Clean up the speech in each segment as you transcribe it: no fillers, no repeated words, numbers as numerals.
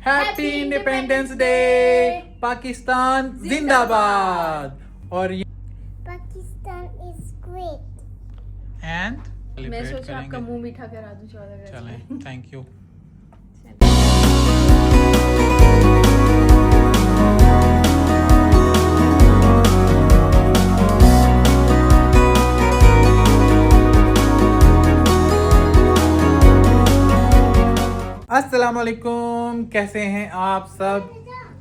Happy independence day Pakistan जिंदाबाद। और ये पाकिस्तान इज ग्रेट। एंड मैं सोचा आपका मुंह मीठा करा दूं 14 अगस्त चलें, में। Thank you. अस्सलाम वालेकुम, कैसे हैं आप सब?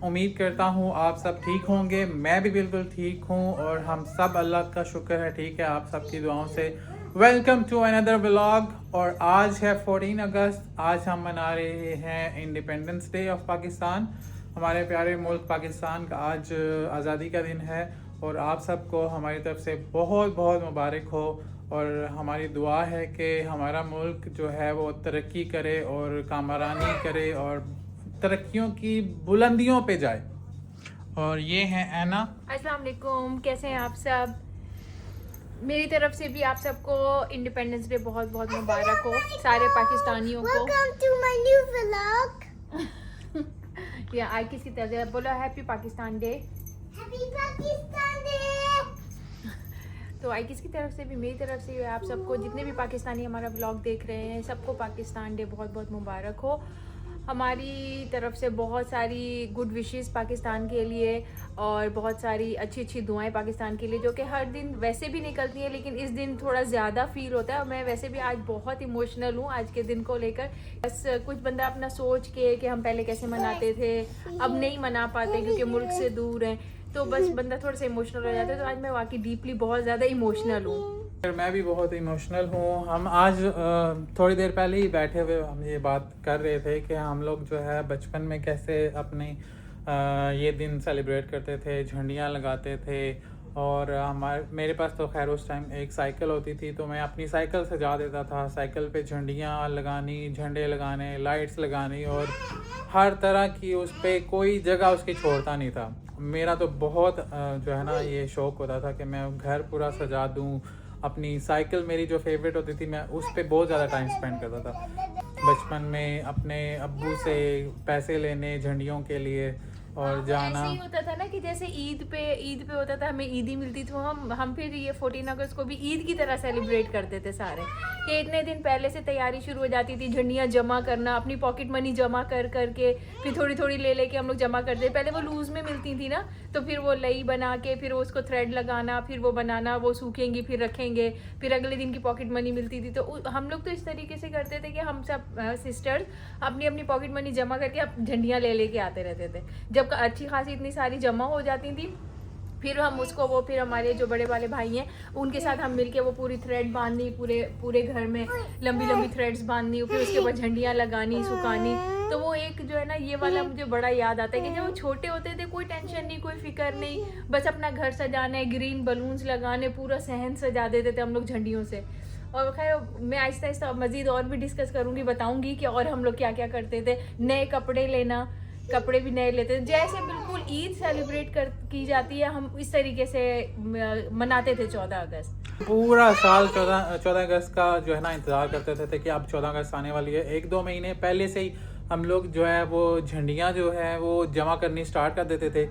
उम्मीद करता हूँ आप सब ठीक होंगे। मैं भी बिल्कुल ठीक हूँ और हम सब अल्लाह का शुक्र है ठीक है आप सबकी दुआओं से। Welcome to another vlog. और आज है 14 अगस्त। आज हम मना रहे हैं इंडिपेंडेंस डे ऑफ पाकिस्तान। हमारे प्यारे मुल्क पाकिस्तान का आज आज़ादी का दिन है और आप सबको हमारी तरफ से बहुत बहुत मुबारक हो। और हमारी दुआ है कि हमारा मुल्क जो है वो तरक्की करे और कामरानी करे और तरक्कियों की बुलंदियों पे जाए। और ये हैं ऐना। अस्सलाम वालेकुम, कैसे हैं आप सब? मेरी तरफ से भी आप सबको इंडिपेंडेंस डे बहुत बहुत मुबारक हो, सारे पाकिस्तानियों को। Welcome to my new vlog. या आज किसी तरह बोलो happy Pakistan day. Happy Pakistan day. तो आई किस की तरफ से भी मेरी तरफ से आप सबको, जितने भी पाकिस्तानी हमारा व्लॉग देख रहे हैं, सबको पाकिस्तान डे बहुत बहुत मुबारक हो। हमारी तरफ से बहुत सारी गुड विशेस पाकिस्तान के लिए और बहुत सारी अच्छी अच्छी दुआएं पाकिस्तान के लिए, जो कि हर दिन वैसे भी निकलती हैं लेकिन इस दिन थोड़ा ज़्यादा फील होता है। और मैं वैसे भी आज बहुत इमोशनल हूँ आज के दिन को लेकर। बस कुछ बंदा अपना सोच के कि हम पहले कैसे मनाते थे, अब नहीं मना पाते क्योंकि मुल्क से दूर हैं, तो बस बंदा थोड़ा सा इमोशनल हो जाता है। तो आज मैं वाकई डीपली बहुत ज़्यादा इमोशनल हूँ। मैं भी बहुत इमोशनल हूँ। हम आज थोड़ी देर पहले ही बैठे हुए हम ये बात कर रहे थे कि हम लोग जो है बचपन में कैसे अपने ये दिन सेलिब्रेट करते थे, झंडियाँ लगाते थे। और मेरे पास तो खैर उस टाइम एक साइकिल होती थी तो मैं अपनी साइकिल सजा देता था। साइकिल पे झंडियाँ लगानी, झंडे लगाने, लाइट्स लगानी और हर तरह की उस पर कोई जगह उसकी छोड़ता नहीं था। मेरा तो बहुत जो है ना ये शौक़ होता था कि मैं घर पूरा सजा दूँ। अपनी साइकिल मेरी जो फेवरेट होती थी मैं उस पर बहुत ज़्यादा टाइम स्पेंड करता था बचपन में, अपने अब्बू से पैसे लेने झंडियों के लिए और जाना। ऐसे ही होता था ना कि जैसे ईद पे होता था, हमें ईदी मिलती थी, हम फिर ये 14 अगस्त को भी ईद की तरह सेलिब्रेट करते थे सारे। कि इतने दिन पहले से तैयारी शुरू हो जाती थी, झंडियाँ जमा करना, अपनी पॉकेट मनी जमा कर करके फिर थोड़ी थोड़ी ले लेके हम लोग जमा करते थे। पहले वो लूज़ में मिलती थी ना, तो फिर वो लई बना के फिर उसको थ्रेड लगाना, फिर वो बनाना, वो सूखेंगी फिर रखेंगे, फिर अगले दिन की पॉकेट मनी मिलती थी। तो हम लोग तो इस तरीके से करते थे कि हम सब सिस्टर्स अपनी अपनी पॉकेट मनी जमा करके अब झंडियाँ ले लेके आते रहते थे। जब अच्छी खासी इतनी सारी जमा हो जाती थी फिर हम उसको फिर हमारे जो बड़े वाले भाई हैं उनके साथ हम मिलके वो पूरी थ्रेड बांधनी, पूरे घर में लंबी लंबी थ्रेड्स बांधनी, फिर उसके बाद झंडियाँ लगानी, सुखानी। तो वो एक जो है ना ये वाला मुझे बड़ा याद आता है कि जब छोटे होते थे कोई टेंशन नहीं, कोई फिक्र नहीं, बस अपना घर सजाने, ग्रीन बलून्स लगाने, पूरा सहन सजा देते थे हम लोग झंडियों से। और खैर मैं आहिस्ता आहिस्ता मज़ीद और भी डिस्कस करूँगी, बताऊँगी कि और हम लोग क्या क्या करते थे। नए कपड़े लेना, कपड़े भी नए लेते थे, जैसे बिल्कुल ईद सेलिब्रेट की जाती है हम इस तरीके से मनाते थे 14 अगस्त। पूरा साल 14 अगस्त का जो है ना इंतज़ार करते थे कि अब 14 अगस्त आने वाली है। 1-2 महीने पहले से ही हम लोग जो है वो झंडियाँ जो है वो जमा करनी स्टार्ट कर देते थे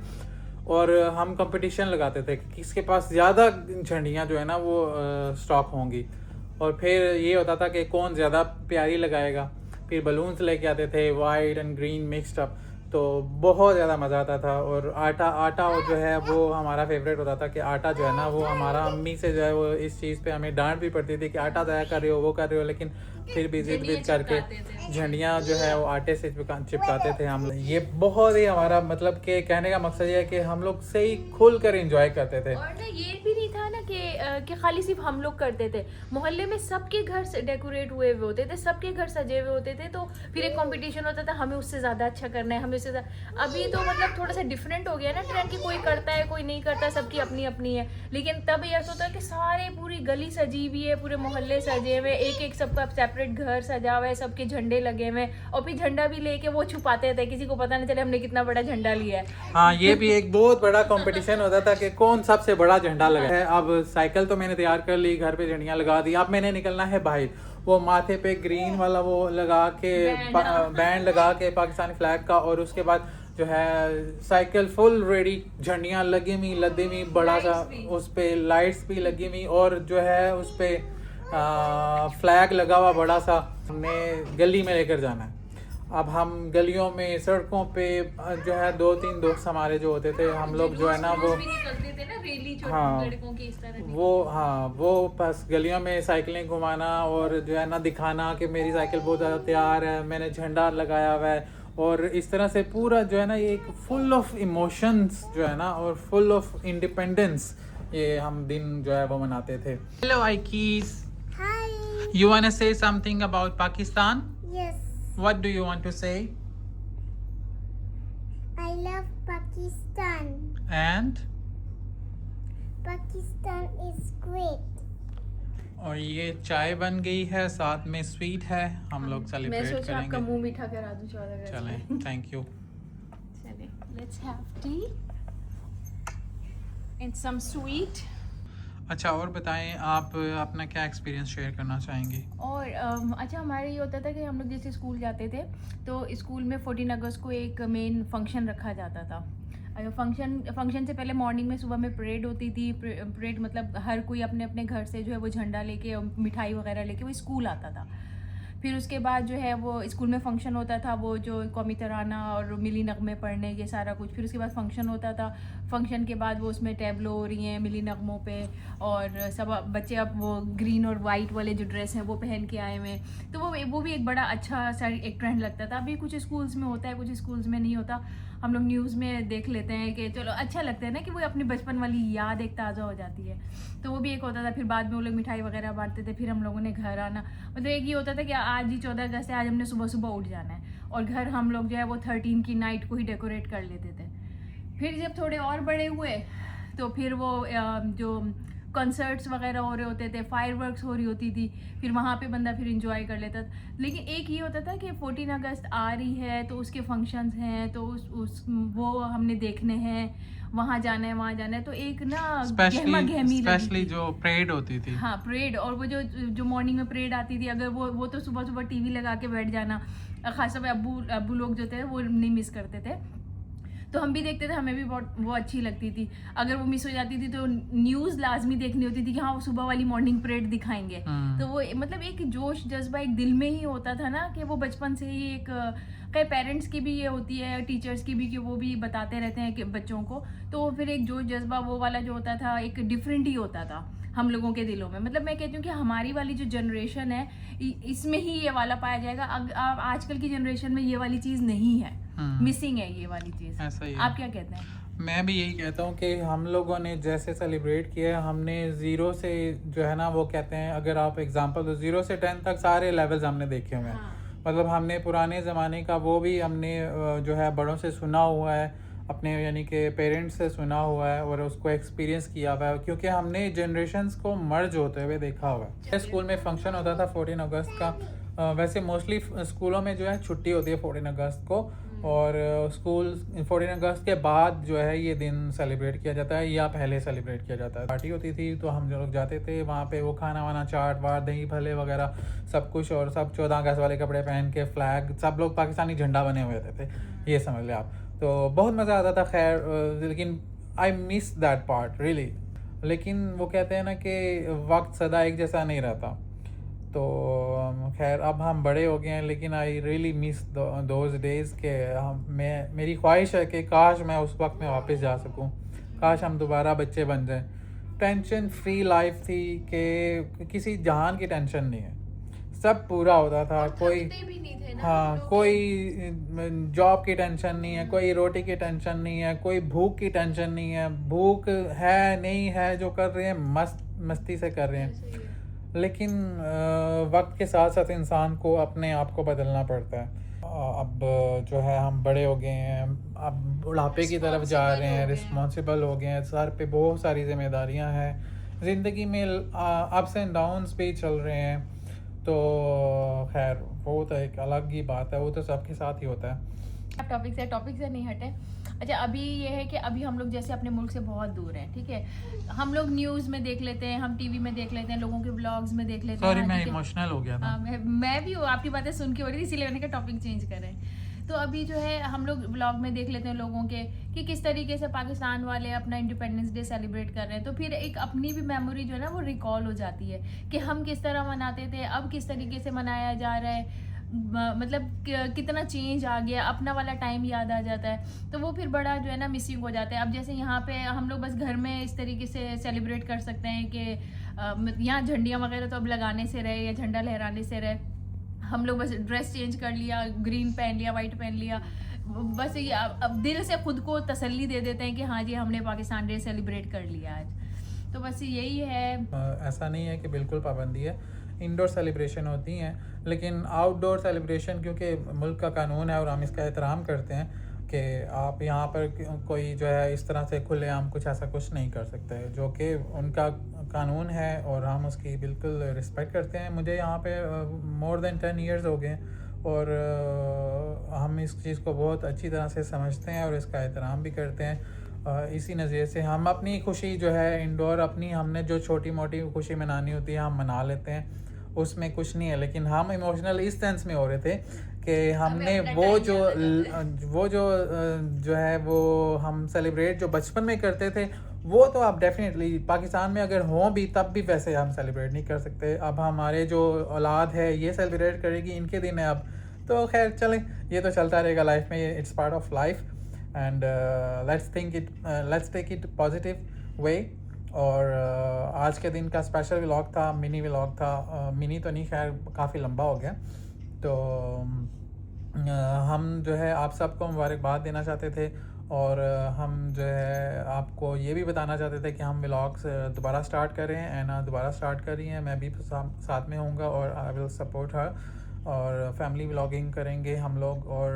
और हम कंपटीशन लगाते थे कि किसके पास ज़्यादा झंडियाँ जो है ना वो स्टॉक होंगी। और फिर ये होता था कि कौन ज़्यादा प्यारी लगाएगा। फिर बलून्स लेके आते थे white and green mixed up, तो बहुत ज़्यादा मज़ा आता था। और आटा जो है वो हमारा फेवरेट होता था कि आटा जो है ना वो हमारा अम्मी से जो है वो इस चीज़ पे हमें डांट भी पड़ती थी कि आटा ज़ाया कर रहे हो, वो कर रहे हो, लेकिन फिर भी जिद विद करके झंडियाँ जो है वो आटे से चिपकाते थे हम। ये बहुत ही हमारा मतलब कि कहने का मकसद ये है कि हम लोग से ही खुल कर इंजॉय करते थे। और ना ये भी नहीं था ना कि खाली सिर्फ हम लोग करते थे, मोहल्ले में सबके घर डेकोरेट हुए हुए होते थे, सबके घर सजे हुए होते थे। तो फिर एक कंपटीशन होता था, हमें उससे ज़्यादा अच्छा करना है, हमें उससे अभी तो मतलब थोड़ा सा डिफरेंट हो गया ना ट्रेंड, कि कोई करता है कोई नहीं करता, सबकी अपनी अपनी है। लेकिन तब ये होता है कि सारे पूरी गली सजी हुई है, पूरे मोहल्ले सजे हुए, एक एक सबका सेपरेट घर सजा हुआ है, सबके झंडे लगे हुए, और फिर झंडा भी लेके वो छुपाते थे, किसी को पता नहीं चले हमने कितना बड़ा झंडा लिया है। हाँ, ये भी एक बहुत बड़ा कंपटीशन होता था कि कौन सबसे बड़ा झंडा लगा है। अब साइकिल तो मैंने तैयार कर ली, घर पे झंडियाँ लगा दी, अब मैंने निकलना है बाहर वो माथे पे ग्रीन वाला वो लगा के बैंड लगा के पाकिस्तानी फ्लैग का, और उसके बाद जो है साइकिल फुल रेडी, झंडियाँ लगी हुई लदी हुई, बड़ा सा उस पे लाइट्स भी लगी हुई, और जो है उस पे फ्लैग लगा हुआ बड़ा सा। हमने गली में लेकर जाना है। अब हम गलियों में, सड़कों पे जो है 2-3 दोस्त हमारे जो होते थे, हम लोग जो है ना वो हाँ वो बस गलियों में साइकिलें घुमाना और जो है ना दिखाना कि मेरी साइकिल बहुत ज़्यादा तैयार है, मैंने झंडा लगाया हुआ है, और इस तरह से पूरा जो है ना ये एक फुल ऑफ इमोशंस जो है ना और फुल ऑफ इंडिपेंडेंस ये हम दिन जो है वो मनाते थे। हेलो आइकीस, Hi. You want to say something about Pakistan? Yes. What do you want to say? I love Pakistan. And Pakistan is great. और ये चाय बन गई है, साथ में स्वीट है, हम लोग मैं सेलिब्रेट सोचा आपका करेंगे। मुंह मीठा करा दूं 14 अगस्त चलें, में। Thank you. चलें, let's have tea and some sweet. अच्छा, और बताएं आप अपना क्या एक्सपीरियंस शेयर करना चाहेंगे? और अच्छा, हमारे ये होता था कि हम लोग जैसे स्कूल जाते थे तो स्कूल में 14 अगस्त को एक मेन फंक्शन रखा जाता था। फंक्शन से पहले मॉर्निंग में सुबह में परेड होती थी। परेड मतलब हर कोई अपने अपने घर से जो है वो झंडा लेके और मिठाई वगैरह लेके वो स्कूल आता था। फिर उसके बाद जो है वो स्कूल में फंक्शन होता था, वो जो कौमी तराना और मिली नगमे पढ़ने ये सारा कुछ। फिर उसके बाद फंक्शन होता था। फंक्शन के बाद वो उसमें टैबलो हो रही हैं मिली नगमों पे, और सब बच्चे अब वो ग्रीन और वाइट वाले जो ड्रेस हैं वो पहन के आए हुए। तो वो भी एक बड़ा अच्छा सा एक ट्रेंड लगता था। अभी कुछ स्कूल्स में होता है, कुछ स्कूल्स में नहीं होता। हम लोग न्यूज़ में देख लेते हैं कि चलो अच्छा लगता है ना कि वो अपनी बचपन वाली याद एक ताज़ा हो जाती है। तो वो भी एक होता था। फिर बाद में वो लोग मिठाई वगैरह बांटते थे। फिर हम लोगों ने घर आना, मतलब एक ये होता था कि आज ही 14 अगस्त है, आज हमने सुबह सुबह उठ जाना है, और घर हम लोग जो है वो 13 की नाइट को ही डेकोरेट कर लेते थे। फिर जब थोड़े और बड़े हुए तो फिर वो जो कॉन्सर्ट्स वगैरह हो रहे होते थे, फायरवर्क्स हो रही होती थी, फिर वहाँ पे बंदा फिर इंजॉय कर लेता था। लेकिन एक ये होता था कि 14 अगस्त आ रही है तो उसके फंक्शंस हैं, तो वो हमने देखने हैं, वहाँ जाना है वहाँ जाना है, तो एक ना गहमा गहमी स्पेशली जो परेड होती थी। हाँ, परेड। और वो जो मॉर्निंग में परेड आती थी, अगर वो तो सुबह सुबह टीवी लगा के बैठ जाना। खासतौर पे अब्बू लोग जो थे वो नहीं मिस करते थे, तो हम भी देखते थे, हमें भी बहुत वो अच्छी लगती थी। अगर वो मिस हो जाती थी तो न्यूज़ लाजमी देखनी होती थी कि हाँ वो सुबह वाली मॉर्निंग परेड दिखाएंगे। तो वो मतलब एक जोश जज्बा एक दिल में ही होता था ना, कि वो बचपन से ही एक कई पेरेंट्स की भी ये होती है, टीचर्स की भी, कि वो भी बताते रहते हैं कि बच्चों को, तो फिर एक जोश जज्बा वो वाला जो होता था एक डिफरेंट ही होता था हम लोगों के दिलों में। मतलब मैं कहती हूँ कि हमारी वाली जो जनरेशन है इसमें ही ये वाला पाया जाएगा। आजकल की जनरेशन में ये वाली चीज़ नहीं है, मिसिंग है ये वाली चीज़। ऐसा ही है। आप क्या कहते हैं? मैं भी यही कहता हूँ कि हम लोगों ने जैसे सेलिब्रेट किया, हमने ज़ीरो से जो है ना वो कहते हैं, अगर आप एग्जांपल दो 0 से 10 तक सारे लेवल्स हमने देखे हुए हैं। हाँ। मतलब हमने पुराने ज़माने का वो भी हमने जो है बड़ों से सुना हुआ है, अपने यानी कि पेरेंट्स से सुना हुआ है, और उसको एक्सपीरियंस किया हुआ है, क्योंकि हमने जनरेशंस को मर्ज होते हुए देखा हुआ है। स्कूल में फंक्शन होता था 14 अगस्त का। वैसे मोस्टली स्कूलों में जो है छुट्टी होती है 14 अगस्त को, और स्कूल 14 अगस्त के बाद जो है ये दिन सेलिब्रेट किया जाता है, या पहले सेलिब्रेट किया जाता है। पार्टी होती थी तो हम लोग जाते थे वहाँ पे, वो खाना वाना, चाट वाट, दही भले वगैरह सब कुछ, और सब 14 अगस्त वाले कपड़े पहन के, फ्लैग, सब लोग पाकिस्तानी झंडा बने हुए थे, ये समझ ले आप। तो बहुत मज़ा आता था। खैर, लेकिन I miss that part really. लेकिन वो कहते हैं ना कि वक्त सदा एक जैसा नहीं रहता। तो खैर अब हम बड़े हो गए हैं, लेकिन I really miss those days के मेरी ख्वाहिश है कि काश मैं उस वक्त में वापस जा सकूं, काश हम दोबारा बच्चे बन जाएं। टेंशन फ्री लाइफ थी कि किसी जहान की टेंशन नहीं है, सब पूरा होता था। कोई भी नहीं थे ना, हाँ, कोई जॉब की टेंशन नहीं है, कोई रोटी की टेंशन नहीं है, कोई भूख की टेंशन नहीं है। भूख है नहीं है, जो कर रहे हैं मस्ती से कर रहे हैं। लेकिन वक्त के साथ साथ इंसान को अपने आप को बदलना पड़ता है। अब जो है हम बड़े हो गए हैं, अब बुढ़ापे की तरफ जा रहे हैं, रिस्पॉन्सिबल हो गए हैं, सर पे बहुत सारी जिम्मेदारियां हैं, ज़िंदगी में अप्स एंड डाउन्स भी चल रहे हैं। तो खैर वो तो एक अलग ही बात है, वो तो सबके साथ ही होता है। टॉपिक से नहीं हटे। अच्छा, अभी ये है कि अभी हम लोग जैसे अपने मुल्क से बहुत दूर हैं, ठीक है, हम लोग न्यूज़ में देख लेते हैं, हम टीवी में देख लेते हैं, लोगों के व्लॉग्स में देख लेते हैं। सॉरी, मैं ठीक है? इमोशनल हो गया था। मैं भी आपकी बातें सुन के हो रही थी, इसीलिए मैंने कहा टॉपिक चेंज करें। तो अभी जो है हम लोग व्लॉग में देख लेते हैं लोगों के कि किस तरीके से पाकिस्तान वाले अपना इंडिपेंडेंस डे सेलिब्रेट कर रहे हैं, तो फिर एक अपनी भी मेमोरी जो है ना वो रिकॉल हो जाती है कि हम किस तरह मनाते थे, अब किस तरीके से मनाया जा रहा है, मतलब कितना चेंज आ गया, अपना वाला टाइम याद आ जाता है। तो वो फिर बड़ा जो है ना मिसिंग हो जाता है। अब जैसे यहाँ पे हम लोग बस घर में इस तरीके से सेलिब्रेट कर सकते हैं कि यहाँ झंडियाँ वगैरह तो अब लगाने से रहे या झंडा लहराने से रहे, हम लोग बस ड्रेस चेंज कर लिया, ग्रीन पहन लिया, वाइट पहन लिया, बस ये अब दिल से खुद को तसल्ली दे देते हैं कि हाँ जी हमने पाकिस्तान डे सेलिब्रेट कर लिया आज। तो बस यही है। ऐसा नहीं है कि बिल्कुल पाबंदी है, इंडोर सेलिब्रेशन होती हैं, लेकिन आउटडोर सेलिब्रेशन क्योंकि मुल्क का कानून है और हम इसका एहतराम करते हैं कि आप यहाँ पर कोई जो है इस तरह से खुलेआम कुछ ऐसा कुछ नहीं कर सकते, जो कि उनका कानून है और हम उसकी बिल्कुल रिस्पेक्ट करते हैं। मुझे यहाँ पे मोर देन 10 ईयर्स हो गए और हम इस चीज़ को बहुत अच्छी तरह से समझते हैं और इसका एहतराम भी करते हैं। इसी नज़रिए से हम अपनी खुशी जो है इंडोर, अपनी हमने जो छोटी मोटी खुशी मनानी होती है हम मना लेते हैं, उसमें कुछ नहीं है। लेकिन हम इमोशनल इस सेंस में हो रहे थे कि हमने वो जो है वो हम सेलिब्रेट जो बचपन में करते थे वो तो अब डेफिनेटली पाकिस्तान में अगर हों भी तब भी वैसे हम सेलिब्रेट नहीं कर सकते। अब हमारे जो औलाद है ये सेलिब्रेट करेगी, इनके दिन है अब, तो खैर चलें, ये तो चलता रहेगा लाइफ में, it's part of life and let's take it positive way. और आज के दिन का स्पेशल व्लॉग था, मिनी व्लॉग था, मिनी तो नहीं खैर काफ़ी लंबा हो गया। तो हम जो है आप सबको मुबारकबाद देना चाहते थे और हम जो है आपको ये भी बताना चाहते थे कि हम व्लॉग्स दोबारा स्टार्ट कर रहे हैं, एना दोबारा स्टार्ट कर रही हैं, मैं भी साथ में होऊंगा और आई विल सपोर्ट हर, और फैमिली व्लॉगिंग करेंगे हम लोग और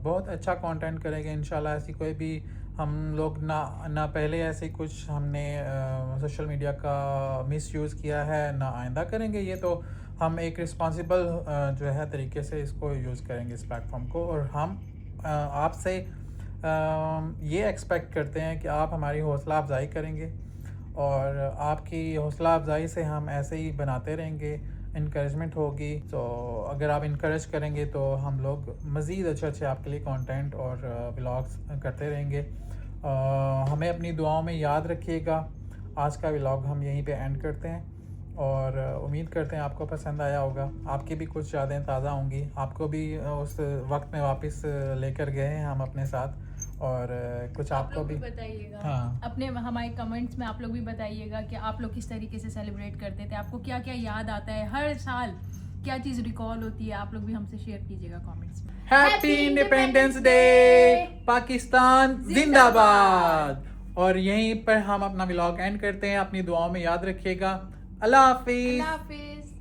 बहुत अच्छा कंटेंट करेंगे इंशाल्लाह। ऐसी कोई भी हम लोग ना पहले ऐसे कुछ हमने सोशल मीडिया का मिसयूज़ किया है, ना आइंदा करेंगे। ये तो हम एक रिस्पॉन्सिबल जो है तरीके से इसको यूज़ करेंगे इस प्लेटफॉर्म को, और हम आपसे ये एक्सपेक्ट करते हैं कि आप हमारी हौसला अफजाई करेंगे और आपकी हौसला अफजाई से हम ऐसे ही बनाते रहेंगे, इनकरेजमेंट होगी। तो अगर आप इनकरेज करेंगे तो हम लोग मज़ीद अच्छे आपके लिए कंटेंट और व्लॉग्स करते रहेंगे। हमें अपनी दुआओं में याद रखिएगा। आज का व्लॉग हम यहीं पे एंड करते हैं और उम्मीद करते हैं आपको पसंद आया होगा, आपकी भी कुछ यादें ताज़ा होंगी, आपको भी उस वक्त में वापस लेकर गए हैं हम अपने साथ, और कुछ आपको भी बताइएगा। हाँ, अपने हमारे कमेंट्स में आप लोग भी बताइएगा कि आप लोग किस तरीके से सेलिब्रेट करते थे, आपको क्या क्या याद आता है, हर साल क्या चीज़ रिकॉल होती है, आप लोग भी हमसे शेयर कीजिएगा कमेंट्स में। हैप्पी इंडिपेंडेंस डे, पाकिस्तान जिंदाबाद। और यहीं पर हम अपना व्लॉग एंड करते हैं। अपनी दुआओं में याद रखिएगा। अल्लाह हाफिज। अल्लाह हाफिज।